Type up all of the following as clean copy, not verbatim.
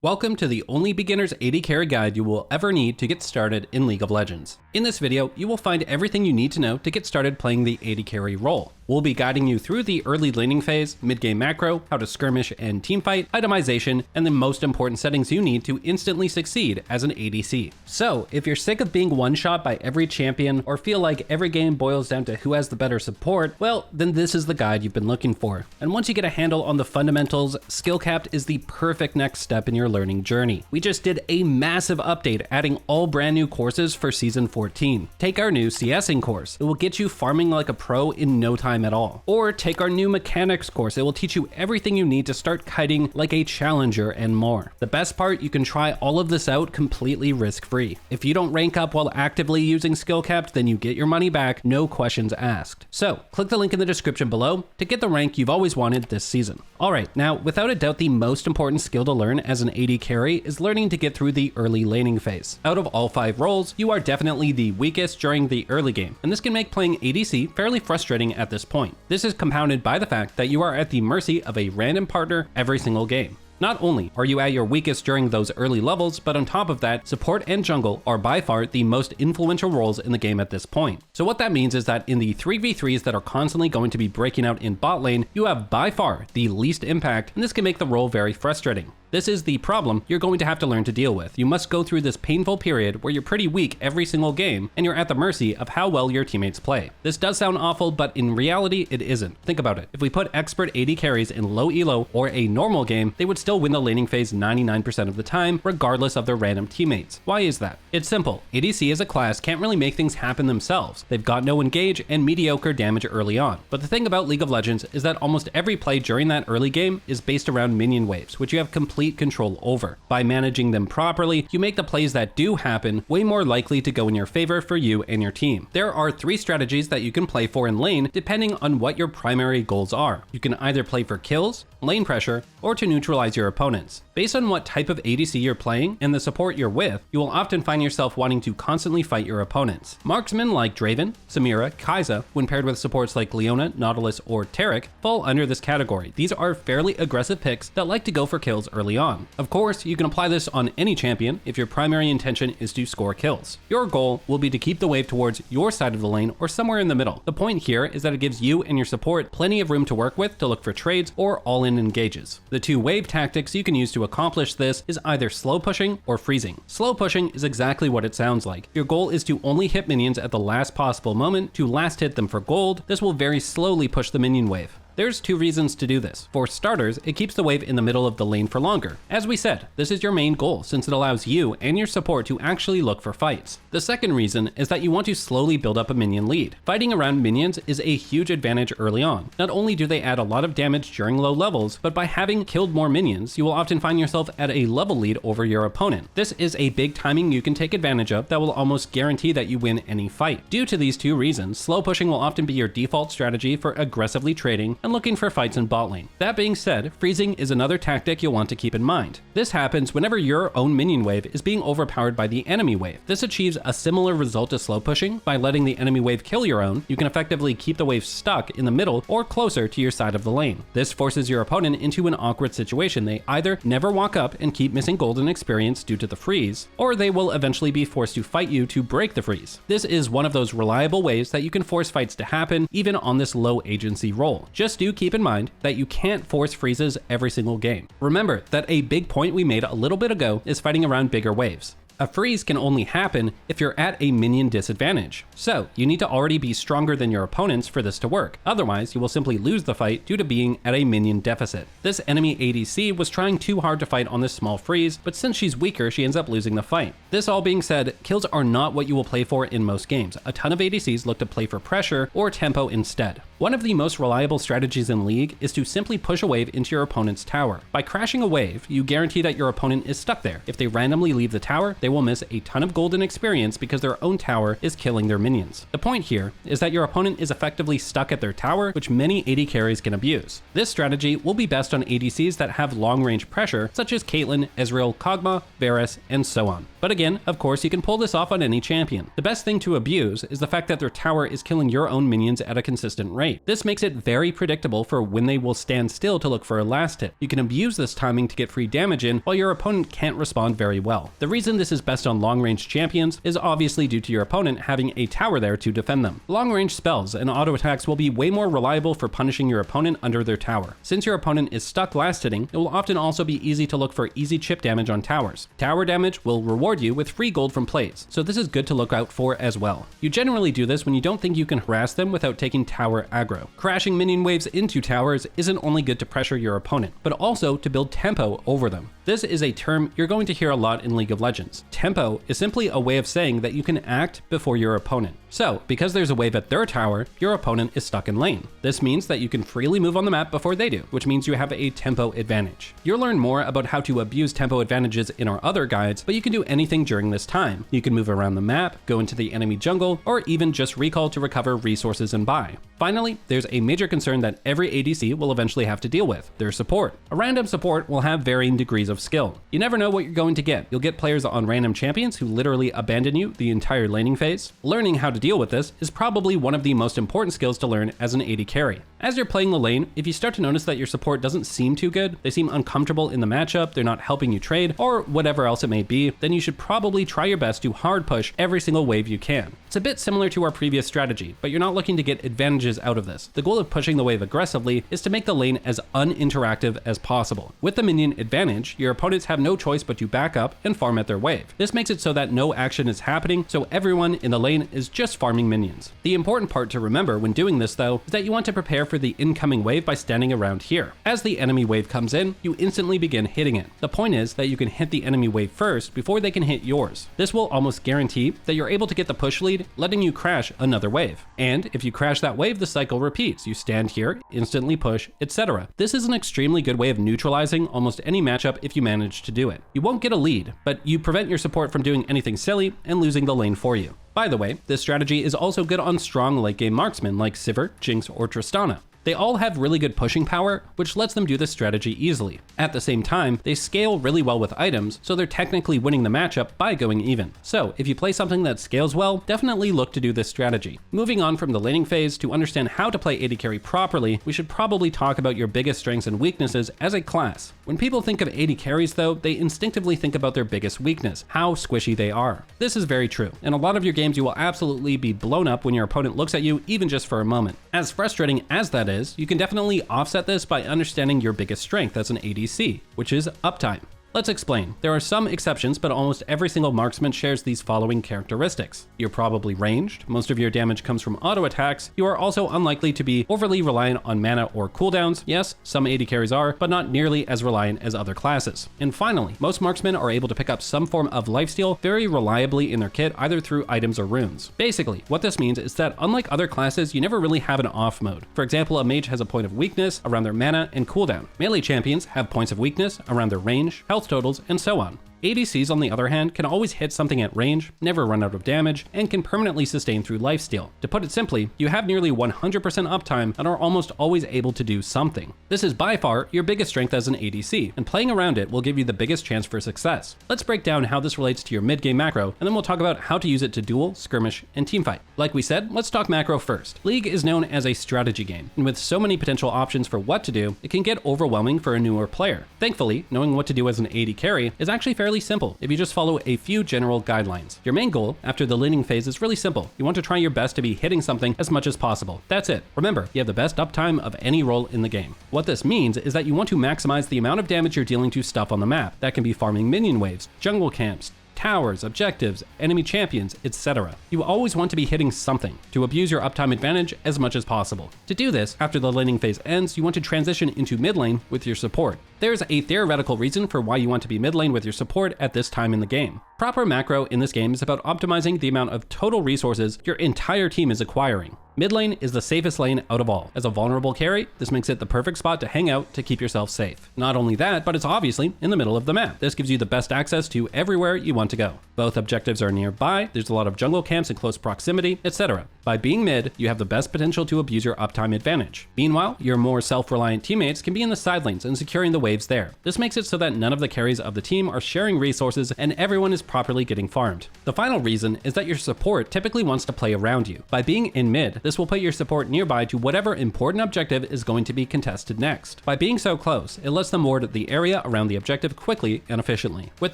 Welcome to the only beginner's AD carry guide you will ever need to get started in League of Legends. In this video, you will find everything you need to know to get started playing the AD carry role. We'll be guiding you through the early laning phase, mid-game macro, how to skirmish and teamfight, itemization, and the most important settings you need to instantly succeed as an ADC. So, if you're sick of being one-shot by every champion, or feel like every game boils down to who has the better support, well, then this is the guide you've been looking for. And once you get a handle on the fundamentals, Skill Capped is the perfect next step in your learning journey. We just did a massive update, adding all brand new courses for Season 14. Take our new CSing course. It will get you farming like a pro in no time at all. Or take our new mechanics course. It will teach you everything you need to start kiting like a challenger and more. The best part, you can try all of this out completely risk-free. If you don't rank up while actively using Skill Capped, then you get your money back, no questions asked. So, click the link in the description below to get the rank you've always wanted this season. Alright, now without a doubt the most important skill to learn as an AD carry is learning to get through the early laning phase. Out of all 5 roles, you are definitely the weakest during the early game, and this can make playing ADC fairly frustrating at this point. This is compounded by the fact that you are at the mercy of a random partner every single game. Not only are you at your weakest during those early levels, but on top of that, support and jungle are by far the most influential roles in the game at this point. So what that means is that in the 3v3s that are constantly going to be breaking out in bot lane, you have by far the least impact, and this can make the role very frustrating. This is the problem you're going to have to learn to deal with. You must go through this painful period where you're pretty weak every single game, and you're at the mercy of how well your teammates play. This does sound awful, but in reality, it isn't. Think about it. If we put expert AD carries in low elo or a normal game, they would still win the laning phase 99% of the time, regardless of their random teammates. Why is that? It's simple. ADC as a class can't really make things happen themselves. They've got no engage and mediocre damage early on. But the thing about League of Legends is that almost every play during that early game is based around minion waves, which you have complete control over. By managing them properly, you make the plays that do happen way more likely to go in your favor for you and your team. There are 3 strategies that you can play for in lane depending on what your primary goals are. You can either play for kills, lane pressure, or to neutralize your opponents. Based on what type of ADC you're playing and the support you're with, you will often find yourself wanting to constantly fight your opponents. Marksmen like Draven, Samira, Kai'Sa, when paired with supports like Leona, Nautilus, or Taric, fall under this category. These are fairly aggressive picks that like to go for kills early on. Of course, you can apply this on any champion if your primary intention is to score kills. Your goal will be to keep the wave towards your side of the lane or somewhere in the middle. The point here is that it gives you and your support plenty of room to work with to look for trades or all-in engages. The 2 wave tactics you can use to accomplish this is either slow pushing or freezing. Slow pushing is exactly what it sounds like. Your goal is to only hit minions at the last possible moment to last hit them for gold. This will very slowly push the minion wave. There's 2 reasons to do this. For starters, it keeps the wave in the middle of the lane for longer. As we said, this is your main goal since it allows you and your support to actually look for fights. The second reason is that you want to slowly build up a minion lead. Fighting around minions is a huge advantage early on. Not only do they add a lot of damage during low levels, but by having killed more minions, you will often find yourself at a level lead over your opponent. This is a big timing you can take advantage of that will almost guarantee that you win any fight. Due to these 2 reasons, slow pushing will often be your default strategy for aggressively trading and looking for fights in bot lane. That being said, freezing is another tactic you'll want to keep in mind. This happens whenever your own minion wave is being overpowered by the enemy wave. This achieves a similar result to slow pushing. By letting the enemy wave kill your own, you can effectively keep the wave stuck in the middle or closer to your side of the lane. This forces your opponent into an awkward situation. They either never walk up and keep missing golden experience due to the freeze, or they will eventually be forced to fight you to break the freeze. This is one of those reliable ways that you can force fights to happen even on this low agency role. Just do keep in mind that you can't force freezes every single game. Remember that a big point we made a little bit ago is fighting around bigger waves. A freeze can only happen if you're at a minion disadvantage. So, you need to already be stronger than your opponents for this to work. Otherwise, you will simply lose the fight due to being at a minion deficit. This enemy ADC was trying too hard to fight on this small freeze, but since she's weaker, she ends up losing the fight. This all being said, kills are not what you will play for in most games. A ton of ADCs look to play for pressure or tempo instead. One of the most reliable strategies in League is to simply push a wave into your opponent's tower. By crashing a wave, you guarantee that your opponent is stuck there. If they randomly leave the tower, they will miss a ton of golden experience because their own tower is killing their minions. The point here is that your opponent is effectively stuck at their tower, which many AD carries can abuse. This strategy will be best on ADCs that have long-range pressure, such as Caitlyn, Ezreal, Kog'Maw, Varus, and so on. But again, of course, you can pull this off on any champion. The best thing to abuse is the fact that their tower is killing your own minions at a consistent rate. rate. This makes it very predictable for when they will stand still to look for a last hit. You can abuse this timing to get free damage in while your opponent can't respond very well. The reason this is best on long-range champions is obviously due to your opponent having a tower there to defend them. Long-range spells and auto attacks will be way more reliable for punishing your opponent under their tower. Since your opponent is stuck last hitting, it will often also be easy to look for easy chip damage on towers. Tower damage will reward you with free gold from plays, so this is good to look out for as well. You generally do this when you don't think you can harass them without taking tower aggro. Crashing minion waves into towers isn't only good to pressure your opponent, but also to build tempo over them. This is a term you're going to hear a lot in League of Legends. Tempo is simply a way of saying that you can act before your opponent. So, because there's a wave at their tower, your opponent is stuck in lane. This means that you can freely move on the map before they do, which means you have a tempo advantage. You'll learn more about how to abuse tempo advantages in our other guides, but you can do anything during this time. You can move around the map, go into the enemy jungle, or even just recall to recover resources and buy. Finally, there's a major concern that every ADC will eventually have to deal with: their support. A random support will have varying degrees of skill. You never know what you're going to get. You'll get players on random champions who literally abandon you the entire laning phase. Learning how to deal with this is probably one of the most important skills to learn as an AD carry. As you're playing the lane, if you start to notice that your support doesn't seem too good, they seem uncomfortable in the matchup, they're not helping you trade, or whatever else it may be, then you should probably try your best to hard push every single wave you can. It's a bit similar to our previous strategy, but you're not looking to get advantages out of this. The goal of pushing the wave aggressively is to make the lane as uninteractive as possible. With the minion advantage, your opponents have no choice but to back up and farm at their wave. This makes it so that no action is happening, so everyone in the lane is just farming minions. The important part to remember when doing this though, is that you want to prepare for the incoming wave by standing around here. As the enemy wave comes in, you instantly begin hitting it. The point is that you can hit the enemy wave first before they can hit yours. This will almost guarantee that you're able to get the push lead, letting you crash another wave. And if you crash that wave, the cycle repeats. You stand here, instantly push, etc. This is an extremely good way of neutralizing almost any matchup if you manage to do it. You won't get a lead, but you prevent your support from doing anything silly and losing the lane for you. By the way, this strategy is also good on strong late game marksmen like Sivir, Jinx, or Tristana. They all have really good pushing power, which lets them do this strategy easily. At the same time, they scale really well with items, so they're technically winning the matchup by going even. So if you play something that scales well, definitely look to do this strategy. Moving on from the laning phase, to understand how to play AD carry properly, we should probably talk about your biggest strengths and weaknesses as a class. When people think of AD carries though, they instinctively think about their biggest weakness, how squishy they are. This is very true. In a lot of your games, you will absolutely be blown up when your opponent looks at you even just for a moment. As frustrating as that is, you can definitely offset this by understanding your biggest strength as an ADC, which is uptime. Let's explain. There are some exceptions, but almost every single marksman shares these following characteristics. You're probably ranged, most of your damage comes from auto attacks, you are also unlikely to be overly reliant on mana or cooldowns. Yes, some AD carries are, but not nearly as reliant as other classes. And finally, most marksmen are able to pick up some form of lifesteal very reliably in their kit, either through items or runes. Basically, what this means is that unlike other classes, you never really have an off mode. For example, a mage has a point of weakness around their mana and cooldown. Melee champions have points of weakness around their range, health totals, and so on. ADCs, on the other hand, can always hit something at range, never run out of damage, and can permanently sustain through lifesteal. To put it simply, you have nearly 100% uptime and are almost always able to do something. This is by far your biggest strength as an ADC, and playing around it will give you the biggest chance for success. Let's break down how this relates to your mid-game macro, and then we'll talk about how to use it to duel, skirmish, and teamfight. Like we said, let's talk macro first. League is known as a strategy game, and with so many potential options for what to do, it can get overwhelming for a newer player. Thankfully, knowing what to do as an AD carry is actually fairly simple if you just follow a few general guidelines. Your main goal after the laning phase is really simple. You want to try your best to be hitting something as much as possible. That's it. Remember, you have the best uptime of any role in the game. What this means is that you want to maximize the amount of damage you're dealing to stuff on the map. That can be farming minion waves, jungle camps, towers, objectives, enemy champions, etc. You always want to be hitting something to abuse your uptime advantage as much as possible. To do this, after the laning phase ends, you want to transition into mid lane with your support. There's a theoretical reason for why you want to be mid lane with your support at this time in the game. Proper macro in this game is about optimizing the amount of total resources your entire team is acquiring. Mid lane is the safest lane out of all. As a vulnerable carry, this makes it the perfect spot to hang out to keep yourself safe. Not only that, but it's obviously in the middle of the map. This gives you the best access to everywhere you want to go. Both objectives are nearby, there's a lot of jungle camps in close proximity, etc. By being mid, you have the best potential to abuse your uptime advantage. Meanwhile, your more self-reliant teammates can be in the side lanes and securing the waves there. This makes it so that none of the carries of the team are sharing resources and everyone is properly getting farmed. The final reason is that your support typically wants to play around you. By being in mid, this will put your support nearby to whatever important objective is going to be contested next. By being so close, it lets them ward the area around the objective quickly and efficiently. With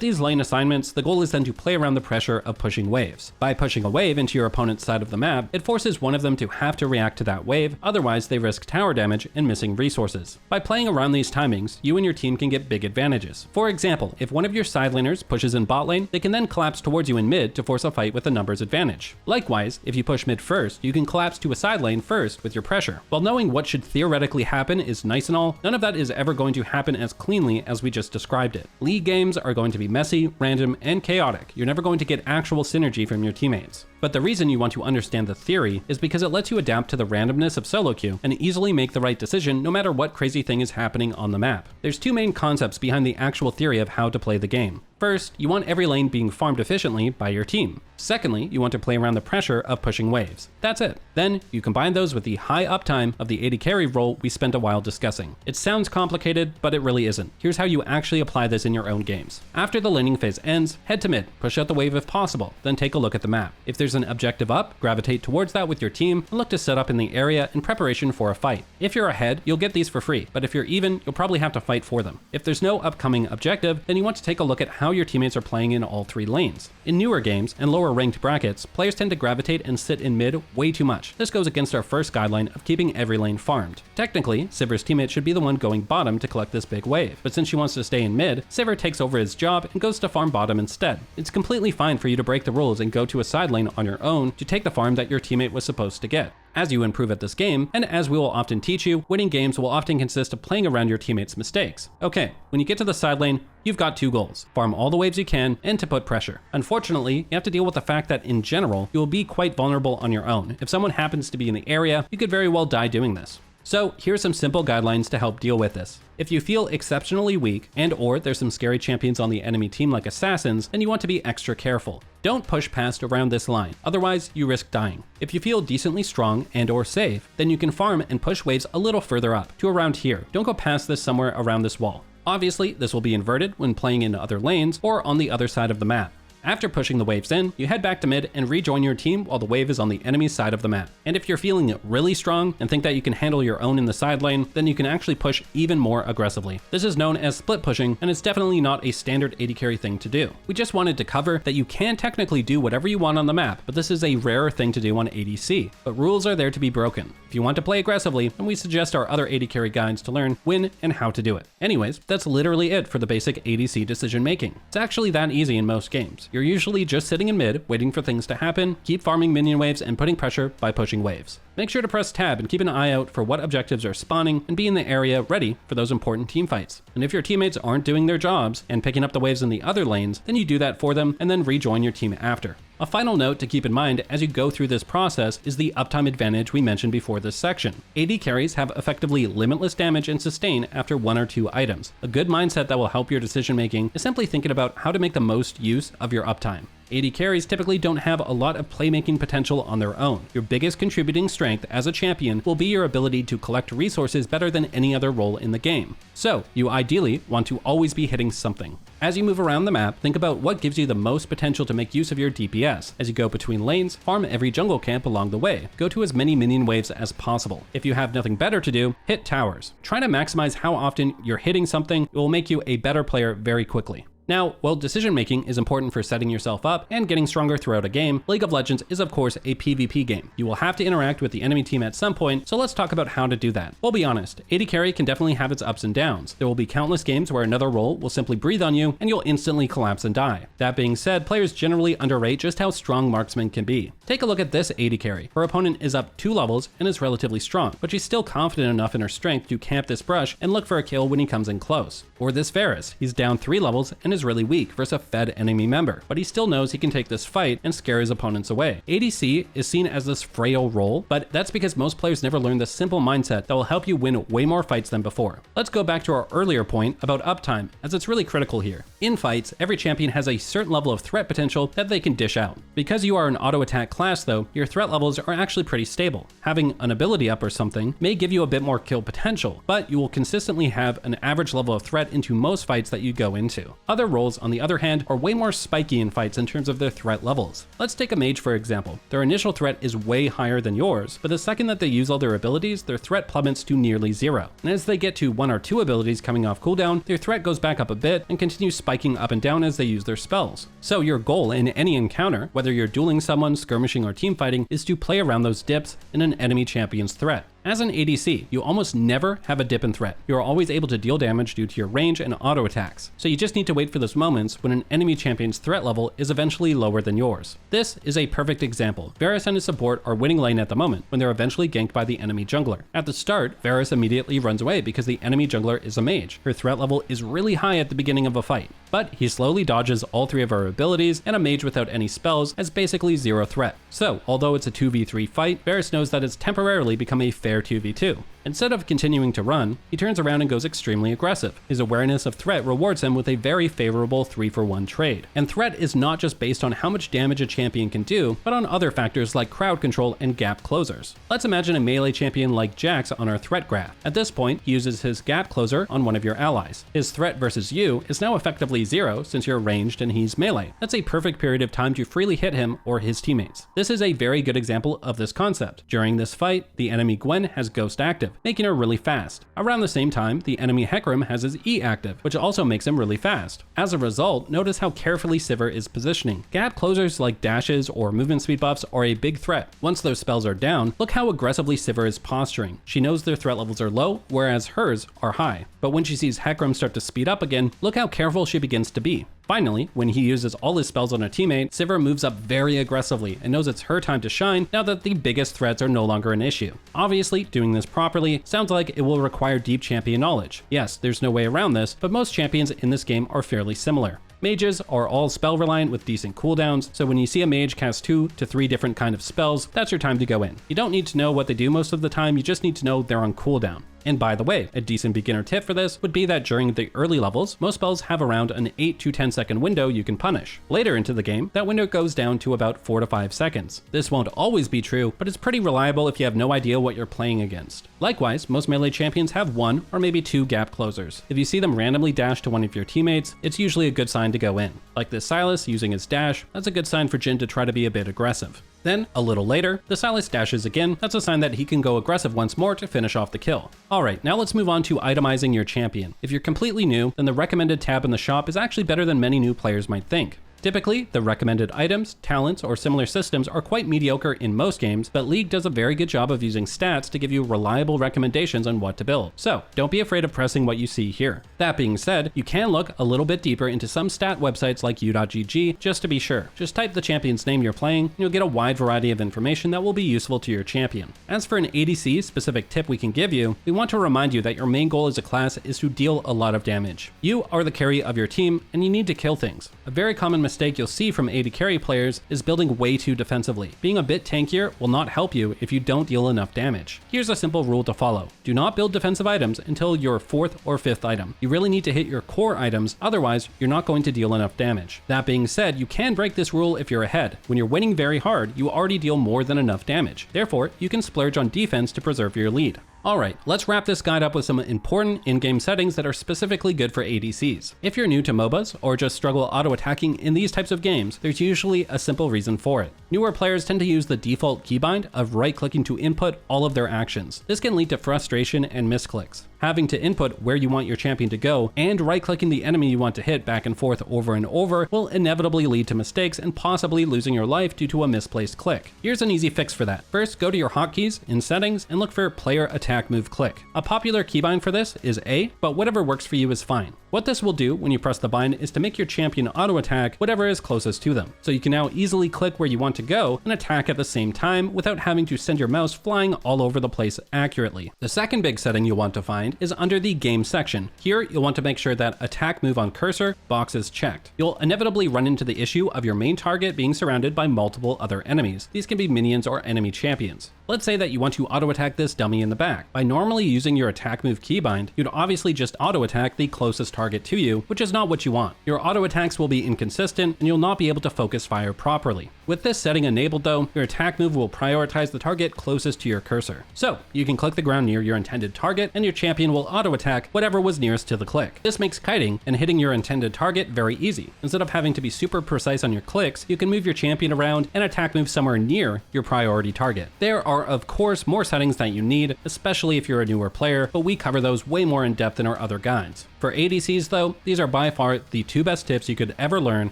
these lane assignments, the goal is then to play around the pressure of pushing waves. By pushing a wave into your opponent's side of the map, it forces one of them to have to react to that wave, otherwise they risk tower damage and missing resources. By playing around these timings, you and your team can get big advantages. For example, if one of your side laners pushes in bot lane, they can then collapse towards you in mid to force a fight with a numbers advantage. Likewise, if you push mid first, you can collapse to a side lane first with your pressure. While knowing what should theoretically happen is nice and all, none of that is ever going to happen as cleanly as we just described it. League games are going to be messy, random, and chaotic. You're never going to get actual synergy from your teammates. But the reason you want to understand the theory is because it lets you adapt to the randomness of solo queue and easily make the right decision no matter what crazy thing is happening on the map. There's two main concepts behind the actual theory of how to play the game. First, you want every lane being farmed efficiently by your team. Secondly, you want to play around the pressure of pushing waves. That's it. Then, you combine those with the high uptime of the AD carry role we spent a while discussing. It sounds complicated, but it really isn't. Here's how you actually apply this in your own games. After the laning phase ends, head to mid, push out the wave if possible, then take a look at the map. If there's an objective up, gravitate towards that with your team and look to set up in the area in preparation for a fight. If you're ahead, you'll get these for free, but if you're even, you'll probably have to fight for them. If there's no upcoming objective, then you want to take a look at how your teammates are playing in all three lanes. In newer games and lower ranked brackets, players tend to gravitate and sit in mid way too much. This goes against our first guideline of keeping every lane farmed. Technically, Sivir's teammate should be the one going bottom to collect this big wave, but since she wants to stay in mid, Sivir takes over his job and goes to farm bottom instead. It's completely fine for you to break the rules and go to a side lane on your own to take the farm that your teammate was supposed to get. As you improve at this game, and as we will often teach you, winning games will often consist of playing around your teammates' mistakes. Okay, when you get to the side lane, you've got two goals: farm all the waves you can and to put pressure. Unfortunately, you have to deal with the fact that in general, you will be quite vulnerable on your own. If someone happens to be in the area, you could very well die doing this. So here's some simple guidelines to help deal with this. If you feel exceptionally weak and/or there's some scary champions on the enemy team like assassins, then you want to be extra careful. Don't push past around this line, otherwise you risk dying. If you feel decently strong and/or safe, then you can farm and push waves a little further up, to around here. Don't go past this somewhere around this wall. Obviously, this will be inverted when playing in other lanes or on the other side of the map. After pushing the waves in, you head back to mid and rejoin your team while the wave is on the enemy's side of the map. And if you're feeling really strong and think that you can handle your own in the side lane, then you can actually push even more aggressively. This is known as split pushing, and it's definitely not a standard AD carry thing to do. We just wanted to cover that you can technically do whatever you want on the map, but this is a rarer thing to do on ADC. But rules are there to be broken. If you want to play aggressively, then we suggest our other AD carry guides to learn when and how to do it. Anyways, that's literally it for the basic ADC decision making. It's actually that easy in most games. You're usually just sitting in mid, waiting for things to happen, keep farming minion waves and putting pressure by pushing waves. Make sure to press tab and keep an eye out for what objectives are spawning and be in the area ready for those important team fights. And if your teammates aren't doing their jobs and picking up the waves in the other lanes, then you do that for them and then rejoin your team after. A final note to keep in mind as you go through this process is the uptime advantage we mentioned before this section. AD carries have effectively limitless damage and sustain after one or two items. A good mindset that will help your decision making is simply thinking about how to make the most use of your uptime. AD carries typically don't have a lot of playmaking potential on their own. Your biggest contributing strength as a champion will be your ability to collect resources better than any other role in the game. So, you ideally want to always be hitting something. As you move around the map, think about what gives you the most potential to make use of your DPS. As you go between lanes, farm every jungle camp along the way. Go to as many minion waves as possible. If you have nothing better to do, hit towers. Try to maximize how often you're hitting something. It will make you a better player very quickly. Now, while decision making is important for setting yourself up and getting stronger throughout a game, League of Legends is of course a PvP game. You will have to interact with the enemy team at some point, so let's talk about how to do that. We'll be honest, AD carry can definitely have its ups and downs. There will be countless games where another role will simply breathe on you and you'll instantly collapse and die. That being said, players generally underrate just how strong marksmen can be. Take a look at this AD carry. Her opponent is up 2 levels and is relatively strong, but she's still confident enough in her strength to camp this brush and look for a kill when he comes in close. Or this Varus, he's down 3 levels and is is really weak versus a fed enemy member, but he still knows he can take this fight and scare his opponents away. ADC is seen as this frail role, but that's because most players never learn the simple mindset that will help you win way more fights than before. Let's go back to our earlier point about uptime, as it's really critical here. In fights, every champion has a certain level of threat potential that they can dish out. Because you are an auto attack class though, your threat levels are actually pretty stable. Having an ability up or something may give you a bit more kill potential, but you will consistently have an average level of threat into most fights that you go into. Other roles, on the other hand, are way more spiky in fights in terms of their threat levels. Let's take a mage for example. Their initial threat is way higher than yours, but the second that they use all their abilities, their threat plummets to nearly zero. And as they get to 1 or 2 abilities coming off cooldown, their threat goes back up a bit and continues spiking up and down as they use their spells. So your goal in any encounter, whether you're dueling someone, skirmishing, or teamfighting, is to play around those dips in an enemy champion's threat. As an ADC, you almost never have a dip in threat. You are always able to deal damage due to your range and auto attacks, so you just need to wait for those moments when an enemy champion's threat level is eventually lower than yours. This is a perfect example. Varus and his support are winning lane at the moment when they're eventually ganked by the enemy jungler. At the start, Varus immediately runs away because the enemy jungler is a mage. Her threat level is really high at the beginning of a fight, but he slowly dodges all 3 of her abilities, and a mage without any spells has basically 0 threat. So, although it's a 2v3 fight, Varus knows that it's temporarily become a fair 2v2. Instead of continuing to run, he turns around and goes extremely aggressive. His awareness of threat rewards him with a very favorable 3-for-1 trade. And threat is not just based on how much damage a champion can do, but on other factors like crowd control and gap closers. Let's imagine a melee champion like Jax on our threat graph. At this point, he uses his gap closer on one of your allies. His threat versus you is now effectively 0 since you're ranged and he's melee. That's a perfect period of time to freely hit him or his teammates. This is a very good example of this concept. During this fight, the enemy Gwen has Ghost active, making her really fast. Around the same time, the enemy Hecarim has his E active, which also makes him really fast. As a result, notice how carefully Sivir is positioning. Gap closers like dashes or movement speed buffs are a big threat. Once those spells are down, look how aggressively Sivir is posturing. She knows their threat levels are low, whereas hers are high. But when she sees Hecarim start to speed up again, look how careful she begins to be. Finally, when he uses all his spells on a teammate, Sivir moves up very aggressively and knows it's her time to shine now that the biggest threats are no longer an issue. Obviously, doing this properly sounds like it will require deep champion knowledge. Yes, there's no way around this, but most champions in this game are fairly similar. Mages are all spell reliant with decent cooldowns, so when you see a mage cast 2 to 3 different kind of spells, that's your time to go in. You don't need to know what they do most of the time, you just need to know they're on cooldown. And by the way, a decent beginner tip for this would be that during the early levels, most spells have around an 8 to 10 second window you can punish. Later into the game, that window goes down to about 4 to 5 seconds. This won't always be true, but it's pretty reliable if you have no idea what you're playing against. Likewise, most melee champions have 1 or maybe 2 gap closers. If you see them randomly dash to one of your teammates, it's usually a good sign to go in. Like this Sylas using his dash, that's a good sign for Jhin to try to be a bit aggressive. Then, a little later, the Sylas dashes again. That's a sign that he can go aggressive once more to finish off the kill. Alright, now let's move on to itemizing your champion. If you're completely new, then the recommended tab in the shop is actually better than many new players might think. Typically, the recommended items, talents, or similar systems are quite mediocre in most games, but League does a very good job of using stats to give you reliable recommendations on what to build. So, don't be afraid of pressing what you see here. That being said, you can look a little bit deeper into some stat websites like u.gg just to be sure. Just type the champion's name you're playing, and you'll get a wide variety of information that will be useful to your champion. As for an ADC specific tip we can give you, we want to remind you that your main goal as a class is to deal a lot of damage. You are the carry of your team, and you need to kill things. A very common mistake you'll see from AD carry players is building way too defensively. Being a bit tankier will not help you if you don't deal enough damage. Here's a simple rule to follow. Do not build defensive items until your 4th or 5th item. You really need to hit your core items, otherwise you're not going to deal enough damage. That being said, you can break this rule if you're ahead. When you're winning very hard, you already deal more than enough damage. Therefore, you can splurge on defense to preserve your lead. Alright, let's wrap this guide up with some important in-game settings that are specifically good for ADCs. If you're new to MOBAs, or just struggle auto-attacking in these types of games, there's usually a simple reason for it. Newer players tend to use the default keybind of right-clicking to input all of their actions. This can lead to frustration and misclicks. Having to input where you want your champion to go and right-clicking the enemy you want to hit back and forth over and over will inevitably lead to mistakes and possibly losing your life due to a misplaced click. Here's an easy fix for that. First, go to your hotkeys in settings and look for player attack move click. A popular keybind for this is A, but whatever works for you is fine. What this will do when you press the bind is to make your champion auto attack whatever is closest to them. So you can now easily click where you want to go and attack at the same time without having to send your mouse flying all over the place accurately. The second big setting you'll want to find is under the game section. Here, you'll want to make sure that attack move on cursor box is checked. You'll inevitably run into the issue of your main target being surrounded by multiple other enemies. These can be minions or enemy champions. Let's say that you want to auto attack this dummy in the back. By normally using your attack move keybind, you'd obviously just auto attack the closest target to you, which is not what you want. Your auto attacks will be inconsistent and you'll not be able to focus fire properly. With this setting enabled though, your attack move will prioritize the target closest to your cursor. So you can click the ground near your intended target and your champion will auto attack whatever was nearest to the click. This makes kiting and hitting your intended target very easy. Instead of having to be super precise on your clicks, you can move your champion around and attack move somewhere near your priority target. There are of course more settings that you need, especially if you're a newer player, but we cover those way more in depth in our other guides. For ADCs though, these are by far the 2 best tips you could ever learn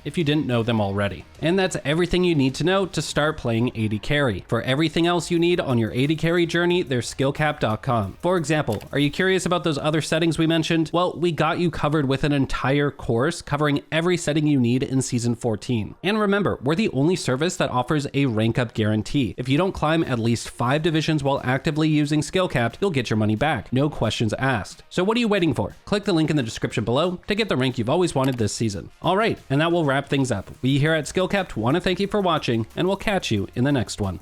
if you didn't know them already. And that's everything you need to know to start playing AD Carry. For everything else you need on your AD Carry journey, there's skillcap.com. For example, are you curious about those other settings we mentioned? Well, we got you covered with an entire course covering every setting you need in Season 14. And remember, we're the only service that offers a rank up guarantee. If you don't climb at least 5 divisions while actively using Skillcap, you'll get your money back. No questions asked. So what are you waiting for? Click the link in the description below to get the rank you've always wanted this season. All right, and that will wrap things up. We here at Skillcap want to thank you for watching, and we'll catch you in the next one.